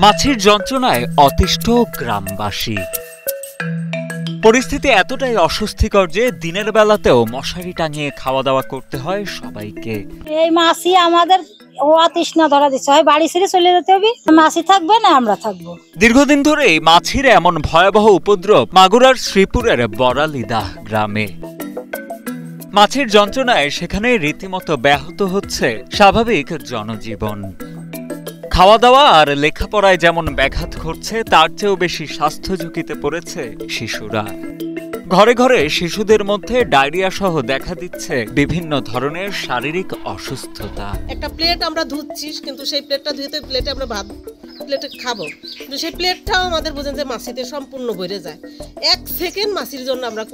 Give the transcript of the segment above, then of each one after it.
মাছির যন্ত্রণায় অতিষ্ঠ গ্রামবাসী। পরিস্থিতি এতটাই অস্বস্তিকর যে দিনের বেলাতেও মশারি টাঙিয়ে খাওয়া দাওয়া করতে হয় সবাইকে। এই মাছি আমাদের অতৃষ্ণা ধরা দিচ্ছে, হয় বাড়ি ছেড়ে চলে যেতে হবে, মাছি থাকবে না আমরা থাকবো। দীর্ঘদিন ধরেই মাছির এমন ভয়াবহ উপদ্রব মাগুরার শ্রীপুরের বড়ালিদাহ গ্রামে। মাছির যন্ত্রণায় সেখানে রীতিমতো ব্যাহত হচ্ছে স্বাভাবিক জনজীবন। খাওয়া দাওয়া আর লেখাপড়ায় যেমন ব্যাঘাত ঘটছে, তার চেয়েও বেশি স্বাস্থ্য ঝুঁকিতে পড়েছে শিশুরা। ঘরে ঘরে শিশুদের মধ্যে ডায়রিয়া সহ দেখা দিচ্ছে বিভিন্ন ধরনের শারীরিক অসুস্থতা। একটা প্লেট আমরা ধুচ্ছি, কিন্তু সেই প্লেটটা ধুয়ে প্লেটে আমরা ভাত প্লেটে খাবো, কিন্তু সেই প্লেটটাও আমাদের বোঝেন যে মাছিতে সম্পূর্ণ ভরে যায়। এক সেকেন্ড মাছির জন্য আমরা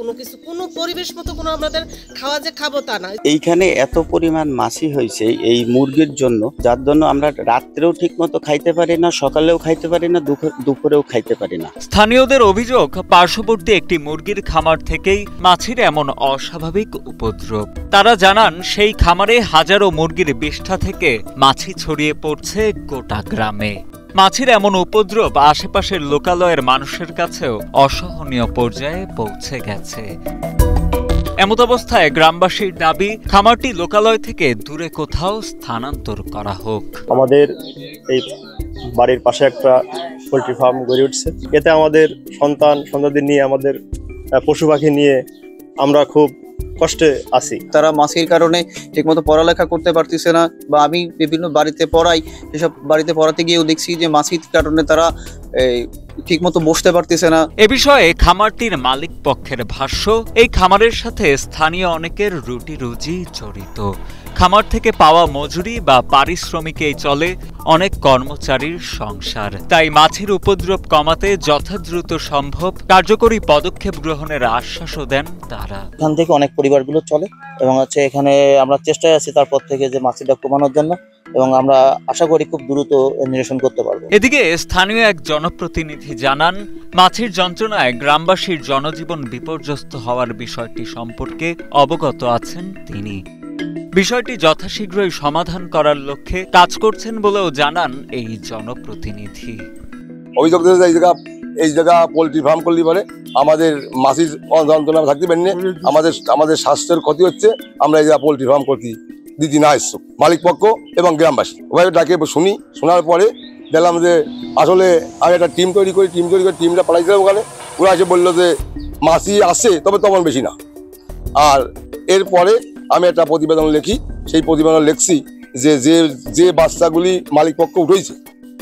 কোনো পরিবেশ মতো কোনো আমাদের খাওয়া যে খাবো তা না। এইখানে এত পরিমাণ মাছি হয়েছে এই মুরগির জন্য, যার জন্য আমরা রাত্রেও ঠিক মতো খাইতে পারি না, সকালেও খাইতে পারি না, দুপুরেও খাইতে পারি না। স্থানীয়দের অভিযোগ, পার্শ্ববর্তী একটি মুরগির খামার থেকেই মাছির এমন অস্বাভাবিক উপদ্রব। তারা জানান, সেই খামারে হাজারো মুরগির বিষ্ঠা থেকে মাছি ছড়িয়ে পড়ছে গোটা গ্রামে। মাছির এমন উপদ্রব আশেপাশের লোকালয়ের মানুষের কাছেও অসহনীয় পর্যায়ে পৌঁছে গেছে। এমত অবস্থায় গ্রামবাসীর দাবি, খামারটি লোকালয় থেকে দূরে কোথাও স্থানান্তর করা হোক। আমাদের এই বাড়ির পাশে একটা পোল্ট্রি ফার্ম গড়ে উঠছে, এতে আমাদের সন্তানদের নিয়ে, আমাদের পশু পাখি নিয়ে আমরা খুব কষ্টে আছি। তারা মাছির কারণে ঠিকমতো পড়ালেখা করতে পারতেছে না, বা আমি বিভিন্ন বাড়িতে পড়াই, সেসব বাড়িতে পড়াতে গিয়েও দেখছি যে মাছির কারণে তারা ঠিকমতো বসতে পারতেছে না। এ বিষয়ে খামারটির মালিক পক্ষের ভাষ্য, এই খামারের সাথে স্থানীয় অনেকের রুটি রুজি জড়িত। খামার থেকে পাওয়া মজুরি বা পারিশ্রমিকেই চলে অনেক কর্মচারীর সংসার। তাই মাছির উপদ্রব কমাতে যথাদ্রুত সম্ভব কার্যকরী পদক্ষেপ গ্রহণের আশ্বাসও দেন তারা। এখান থেকে অনেক পরিবারগুলো চলে এবং এখানে আমরা চেষ্টায় আছি তারপর থেকে যে মাছিটা কমানোর জন্য, এবং আমরা আশা করি খুব দ্রুত নিরসন করতে পারবো। এদিকে স্থানীয় এক জনপ্রতিনিধি জানান, মাছির যন্ত্রণায় গ্রামবাসীর জনজীবন বিপর্যস্ত হওয়ার বিষয়টি সম্পর্কে অবগত আছেন তিনি। বিষয়টি যথাশীঘ্রই সমাধান করার লক্ষ্যে কাজ করছেন বলেও জানান এই জনপ্রতিনিধি। অভিযোগ এই জায়গা পোল্ট্রি ফার্ম করলে পারে আমাদের মাছির যন্ত্রণা থাকতে পারি না, আমাদের স্বাস্থ্যের ক্ষতি হচ্ছে। আমরা এই জায়গা পোল্ট্রি ফার্ম করতে দিদি না ইচ্ছুক, মালিক পক্ষ এবং গ্রামবাসী উভয় ডাকে শোনার পরে দেখলাম যে আসলে আমি একটা টিম তৈরি করি, টিমটা পাঠাইছিলাম ওখানে। ওরা এসে বললো যে মাছি আসে, তবে তেমন বেশি না। আর এরপরে আমি একটা প্রতিবেদন লিখি, সেই প্রতিবেদন লিখছি যে বাচ্চাগুলি মালিক পক্ষ উঠেছে,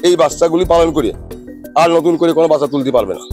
এই বাচ্চাগুলি পালন করে আর নতুন করে কোনো বাচ্চা তুলতে পারবে না।